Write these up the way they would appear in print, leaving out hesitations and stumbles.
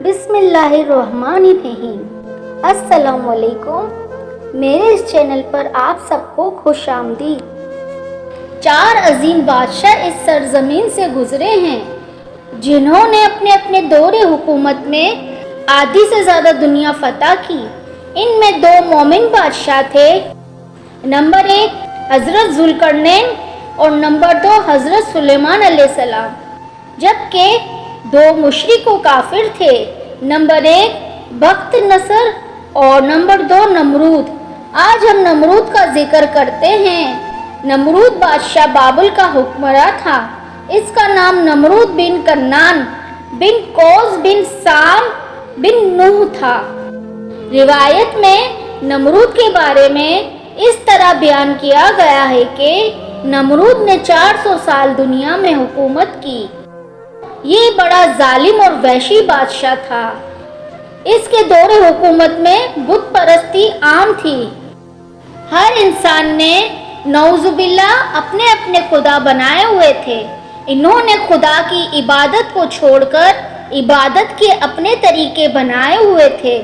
بسم اللہ الرحمن الرحیم۔ السلام علیکم، میرے اس چینل پر آپ سب کو خوش آمدید۔ 4 عظیم بادشاہ اس سرزمین سے گزرے ہیں جنہوں نے اپنے اپنے دور حکومت میں آدھی سے زیادہ دنیا فتح کی۔ ان میں 2 مومن بادشاہ تھے، نمبر 1 حضرت ذوالقرنین اور نمبر 2 حضرت سلیمان علیہ السلام، جبکہ 2 مشرک و کافر تھے، نمبر 1 بخت نصر اور نمبر 2 نمرود۔ آج ہم نمرود کا ذکر کرتے ہیں۔ نمرود بادشاہ بابل کا حکمراں تھا۔ اس کا نام نمرود بن کنعان بن کوس بن سام بن نوح تھا۔ روایت میں نمرود کے بارے میں اس طرح بیان کیا گیا ہے کہ نمرود نے 400 سال دنیا میں حکومت کی۔ یہ بڑا ظالم اور وحشی بادشاہ تھا۔ اس کے دور حکومت میں بت پرستی عام تھی۔ ہر انسان نے نعوذ باللہ اپنے اپنے خدا بنائے ہوئے تھے۔ انہوں نے خدا کی عبادت کو چھوڑ کر عبادت کے اپنے طریقے بنائے ہوئے تھے۔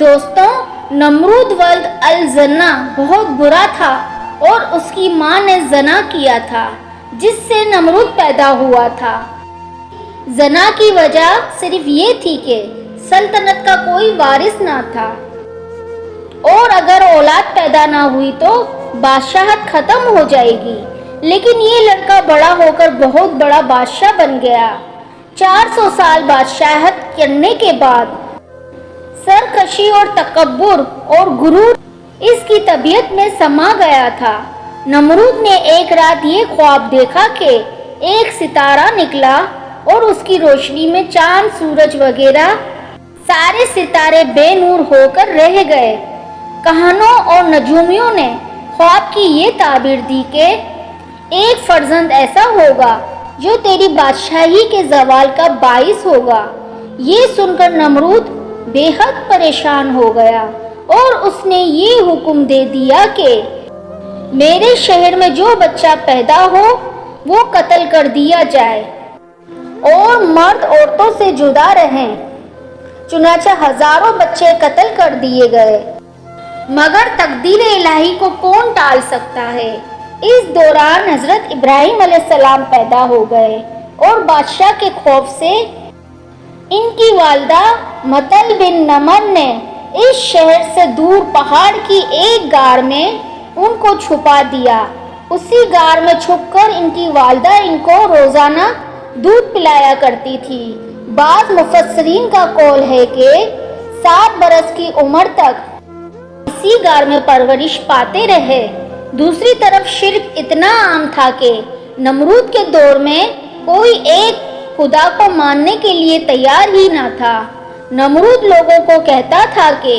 دوستوں، نمرود ولد الزنا بہت برا تھا اور اس کی ماں نے زنا کیا تھا جس سے نمرود پیدا ہوا تھا۔ زنا کی وجہ صرف یہ تھی کہ سلطنت کا کوئی وارث نہ تھا اور اگر اولاد پیدا نہ ہوئی تو بادشاہت ختم ہو جائے گی۔ لیکن یہ لڑکا بڑا ہو کر بہت بڑا بادشاہ بن گیا۔ 400 سال بادشاہت کرنے کے بعد سرکشی اور تکبر اور غرور اس کی طبیعت میں سما گیا تھا۔ نمرود نے ایک رات یہ خواب دیکھا کہ ایک ستارہ نکلا اور اس کی روشنی میں چاند، سورج وغیرہ سارے ستارے بے نور ہو کر رہ گئے۔ کہانوں اور نجومیوں نے خواب کی یہ تعبیر دی کہ ایک فرزند ایسا ہوگا جو تیری بادشاہی کے زوال کا باعث ہوگا۔ یہ سن کر نمرود بے حد پریشان ہو گیا اور اس نے یہ حکم دے دیا کہ میرے شہر میں جو بچہ پیدا ہو وہ قتل کر دیا جائے اور مرد عورتوں سے جدا رہیں۔ چنانچہ ہزاروں بچے قتل کر دیے گئے، مگر تقدیر الہی کو کون ٹال سکتا ہے۔ اس دوران حضرت ابراہیم علیہ السلام پیدا ہو گئے اور بادشاہ کے خوف سے ان کی والدہ مطل بن نمر نے اس شہر سے دور پہاڑ کی ایک غار میں ان کو چھپا دیا۔ اسی غار میں چھپ کر ان کی والدہ ان کو روزانہ دودھ پلایا کرتی تھی۔ بعض مفسرین کا قول ہے کہ 7 برس کی عمر تک اسی غار میں پرورش پاتے رہے۔ دوسری طرف شرک اتنا عام تھا کہ نمرود کے دور میں کوئی ایک خدا کو ماننے کے لیے تیار ہی نہ تھا۔ نمرود لوگوں کو کہتا تھا کہ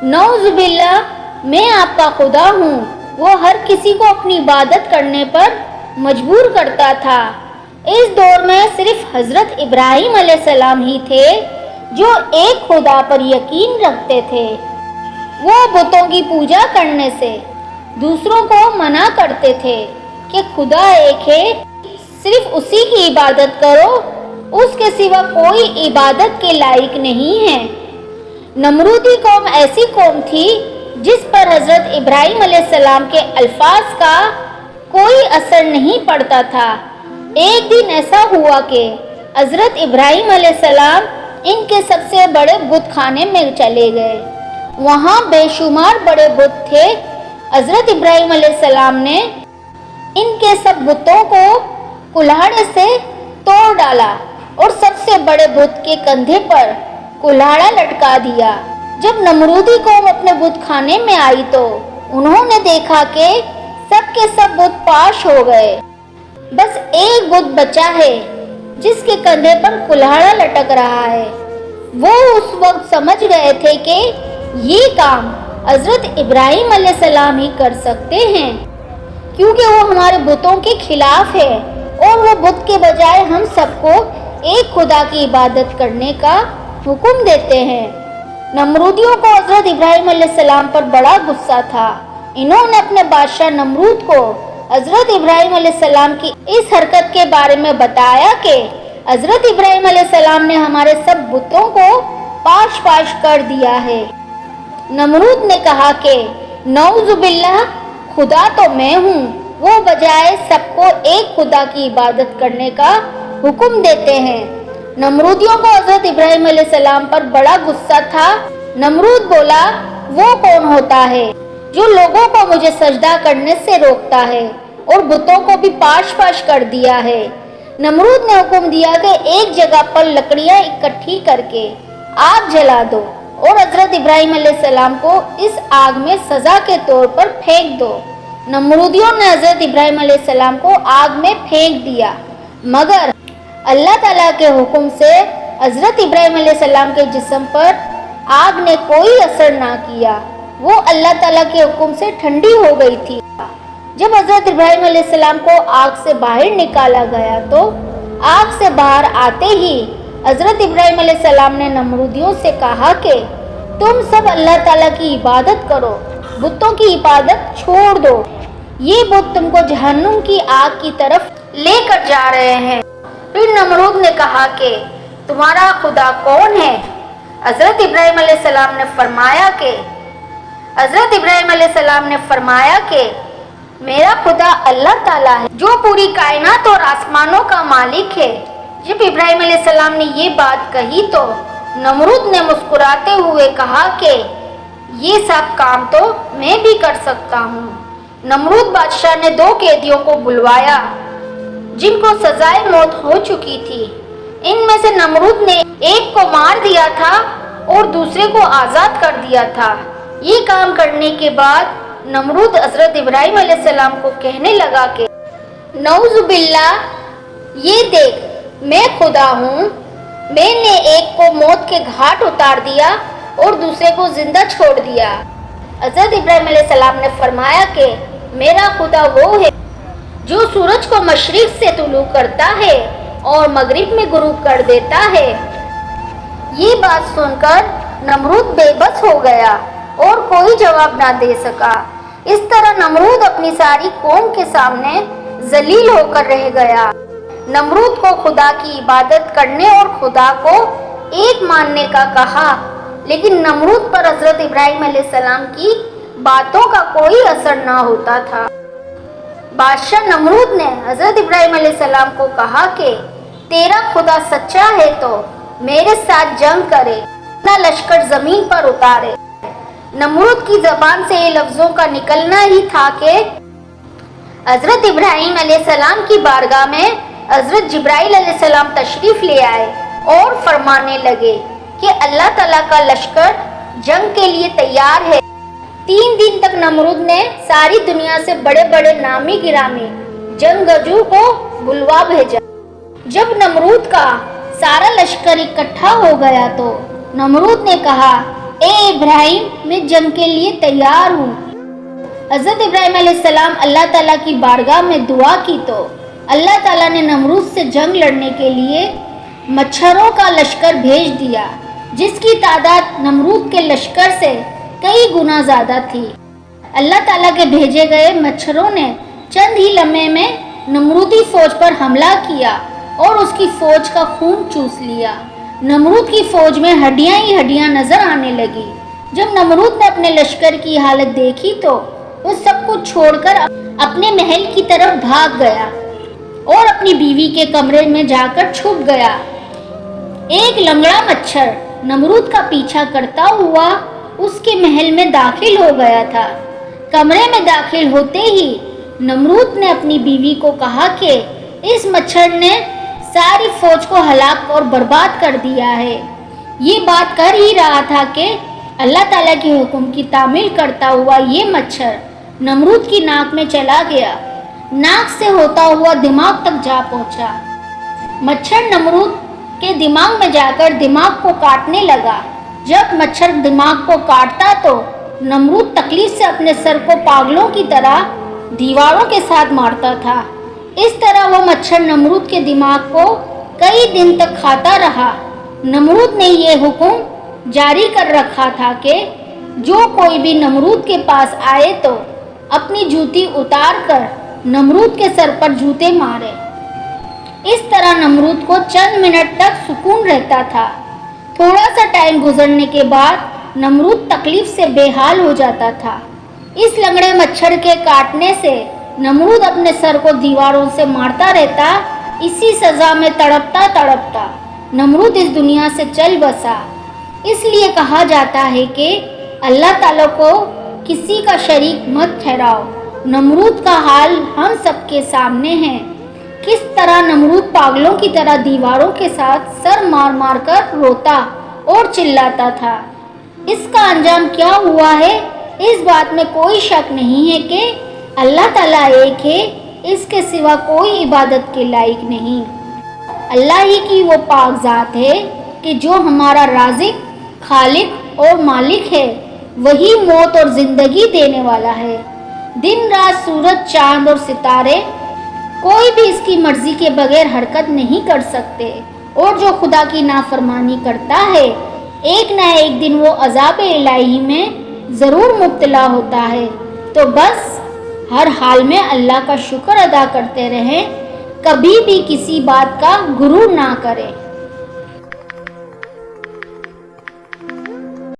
نعوذ باللہ میں آپ کا خدا ہوں۔ وہ ہر کسی کو اپنی عبادت کرنے پر مجبور کرتا تھا۔ اس دور میں صرف حضرت ابراہیم علیہ السلام ہی تھے جو ایک خدا پر یقین رکھتے تھے۔ وہ بتوں کی پوجا کرنے سے دوسروں کو منع کرتے تھے کہ خدا ایک ہے، صرف اسی کی عبادت کرو، اس کے سوا کوئی عبادت کے لائق نہیں ہے۔ نمرودی قوم ایسی قوم تھی جس پر حضرت ابراہیم علیہ السلام کے الفاظ کا کوئی اثر نہیں پڑتا تھا۔ ایک دن ایسا ہوا کہ حضرت ابراہیم علیہ السلام ان کے سب سے بڑے بت خانے میں چلے گئے۔ وہاں بے شمار بڑے بت تھے۔ حضرت ابراہیم علیہ السلام نے ان کے سب بتوں کو کلاڑے سے توڑ ڈالا اور سب سے بڑے بت کے کندھے پر کلاڑا لٹکا دیا۔ جب نمرودی قوم اپنے بت خانے میں آئی تو انہوں نے دیکھا کہ سب کے سب بت پاش ہو گئے، بس ایک بت بچا ہے جس کے کندھے پر کلاڑا لٹک رہا ہے۔ وہ اس وقت سمجھ گئے تھے کہ یہ کام حضرت ابراہیم علیہ السلام ہی کر سکتے ہیں، کیونکہ وہ ہمارے بتوں کے خلاف ہے اور وہ بت کے بجائے ہم سب کو ایک خدا کی عبادت کرنے کا حکم دیتے ہیں۔ نمرودیوں کو حضرت ابراہیم علیہ السلام پر بڑا غصہ تھا۔ انہوں نے اپنے بادشاہ نمرود کو حضرت ابراہیم علیہ السلام کی اس حرکت کے بارے میں بتایا کہ حضرت ابراہیم علیہ السلام نے ہمارے سب بتوں کو پاش پاش کر دیا ہے۔ نمرود نے کہا کہ نعوذ باللہ، خدا تو میں ہوں۔ وہ بجائے سب کو ایک خدا کی عبادت کرنے کا حکم دیتے ہیں۔ نمرودیوں کو حضرت ابراہیم علیہ السلام پر بڑا غصہ تھا۔ نمرود بولا، وہ کون ہوتا ہے جو لوگوں کو مجھے سجدہ کرنے سے روکتا ہے اور بتوں کو بھی پاش پاش کر دیا ہے۔ نمرود نے حکم دیا کہ ایک جگہ پر لکڑیاں اکٹھی کر کے آگ جلا دو اور حضرت ابراہیم علیہ السلام کو اس آگ میں سزا کے طور پر پھینک دو۔ نمرودیوں نے حضرت ابراہیم علیہ السلام کو آگ میں پھینک دیا، مگر اللہ تعالیٰ کے حکم سے حضرت ابراہیم علیہ السلام کے جسم پر آگ نے کوئی اثر نہ کیا، وہ اللہ تعالیٰ کے حکم سے ٹھنڈی ہو گئی تھی۔ جب حضرت ابراہیم علیہ السلام کو آگ سے باہر نکالا گیا تو آگ سے باہر آتے ہی حضرت ابراہیم علیہ السلام نے نمرودیوں سے کہا کہ تم سب اللہ تعالیٰ کی عبادت کرو، بتوں کی عبادت چھوڑ دو، یہ بت تم کو جہنم کی آگ کی طرف لے کر جا رہے ہیں۔ پھر نمرود نے کہا کہ تمہارا خدا کون ہے؟ حضرت ابراہیم علیہ السلام نے فرمایا کہ میرا خدا اللہ تعالیٰ ہے جو پوری کائنات اور آسمانوں کا مالک ہے۔ جب ابراہیم علیہ السلام نے یہ بات کہی تو نمرود نے مسکراتے ہوئے کہا کہ یہ سب کام تو میں بھی کر سکتا ہوں۔ نمرود بادشاہ نے 2 قیدیوں کو بلوایا جن کو سزائے موت ہو چکی تھی۔ ان میں سے نمرود نے ایک کو مار دیا تھا اور دوسرے کو آزاد کر دیا تھا۔ یہ کام کرنے کے بعد نمرود حضرت ابراہیم علیہ السلام کو کہنے لگا کہ نعوذ باللہ، یہ دیکھ میں خدا ہوں، میں نے ایک کو موت کے گھاٹ اتار دیا اور دوسرے کو زندہ چھوڑ دیا۔ حضرت ابراہیم علیہ السلام نے فرمایا کہ میرا خدا وہ ہے جو سورج کو مشرق سے طلوع کرتا ہے اور مغرب میں غروب کر دیتا ہے۔ یہ بات سن کر نمرود بے بس ہو گیا اور کوئی جواب نہ دے سکا۔ اس طرح نمرود اپنی ساری قوم کے سامنے ذلیل ہو کر رہ گیا۔ نمرود کو خدا کی عبادت کرنے اور خدا کو ایک ماننے کا کہا، لیکن نمرود پر حضرت ابراہیم علیہ السلام کی باتوں کا کوئی اثر نہ ہوتا تھا۔ بادشاہ نمرود نے حضرت ابراہیم علیہ السلام کو کہا کہ تیرا خدا سچا ہے تو میرے ساتھ جنگ کرے، اپنا لشکر زمین پر اتارے۔ نمرود کی زبان سے یہ لفظوں کا نکلنا ہی تھا کہ حضرت ابراہیم علیہ السلام کی بارگاہ میں حضرت جبرائیل علیہ السلام تشریف لے آئے اور فرمانے لگے کہ اللہ تعالیٰ کا لشکر جنگ کے لیے تیار ہے۔ 3 دن تک نمرود نے ساری دنیا سے بڑے بڑے نامی گرامی جنگجو کو بلوا بھیجا۔ جب نمرود کا سارا لشکر اکٹھا ہو گیا تو نمرود نے کہا، اے ابراہیم، میں جنگ کے لیے تیار ہوں۔ حضرت ابراہیم علیہ السلام اللہ تعالیٰ کی بارگاہ میں دعا کی تو اللہ تعالیٰ نے نمرود سے جنگ لڑنے کے لیے مچھروں کا لشکر بھیج دیا، جس کی تعداد نمرود کے لشکر سے کئی گنا زیادہ تھی۔ اللہ تعالیٰ کے بھیجے گئے مچھروں نے چند ہی لمحے میں نمرودی فوج پر حملہ کیا اور اس کی فوج کا خون چوس لیا۔ نمرود کی فوج میں ہڈیاں ہی ہڈیاں نظر آنے لگی۔ جب نمرود نے اپنے لشکر کی حالت دیکھی تو وہ سب کچھ چھوڑ کر اپنے محل کی طرف بھاگ گیا اور اپنی بیوی کے کمرے میں جا کر چھپ گیا۔ ایک لنگڑا مچھر نمرود کا پیچھا کرتا ہوا اس کے محل میں داخل ہو گیا تھا۔ کمرے میں داخل ہوتے ہی نمرود نے اپنی بیوی کو کہا کہ اس مچھر نے ساری فوج کو ہلاک اور برباد کر دیا ہے۔ یہ بات کر ہی رہا تھا کہ اللہ تعالیٰ کے حکم کی تعمیل کرتا ہوا یہ مچھر نمرود کی ناک میں چلا گیا، ناک سے ہوتا ہوا دماغ تک جا پہنچا۔ مچھر نمرود کے دماغ میں جا کر دماغ کو کاٹنے لگا۔ جب مچھر دماغ کو کاٹتا تو نمرود تکلیف سے اپنے سر کو پاگلوں کی طرح دیواروں کے ساتھ مارتا تھا۔ اس طرح وہ مچھر نمرود کے دماغ کو کئی دن تک کھاتا رہا۔ نمرود نے یہ حکم جاری کر رکھا تھا کہ جو کوئی بھی نمرود کے پاس آئے تو اپنی جوتی اتار کر نمرود کے سر پر جوتے مارے۔ اس طرح نمرود کو چند منٹ تک سکون رہتا تھا۔ تھوڑا سا ٹائم گزرنے کے بعد نمرود تکلیف سے بے حال ہو جاتا تھا۔ اس لنگڑے مچھر کے کاٹنے سے نمرود اپنے سر کو دیواروں سے مارتا رہتا۔ اسی سزا میں تڑپتا تڑپتا نمرود اس دنیا سے چل بسا۔ اس لیے کہا جاتا ہے کہ اللہ تعالیٰ کو کسی کا شریک مت ٹھہراؤ۔ نمرود کا حال ہم سب کے سامنے ہے، کس طرح نمرود پاگلوں کی طرح دیواروں کے ساتھ سر مار مار کر روتا اور چلاتا تھا۔ اس کا انجام کیا ہوا ہے، اس بات میں کوئی شک نہیں ہے کہ اللہ تعالیٰ ایک ہے، اس کے سوا کوئی عبادت کے لائق نہیں۔ اللہ ہی کی وہ پاک ذات ہے کہ جو ہمارا رازق، خالق اور مالک ہے، وہی موت اور زندگی دینے والا ہے۔ دن رات، سورج، چاند اور ستارے کوئی بھی اس کی مرضی کے بغیر حرکت نہیں کر سکتے، اور جو خدا کی نافرمانی کرتا ہے ایک نہ ایک دن وہ عذاب الہی میں ضرور مبتلا ہوتا ہے۔ تو بس ہر حال میں اللہ کا شکر ادا کرتے رہیں، کبھی بھی کسی بات کا غرور نہ کریں۔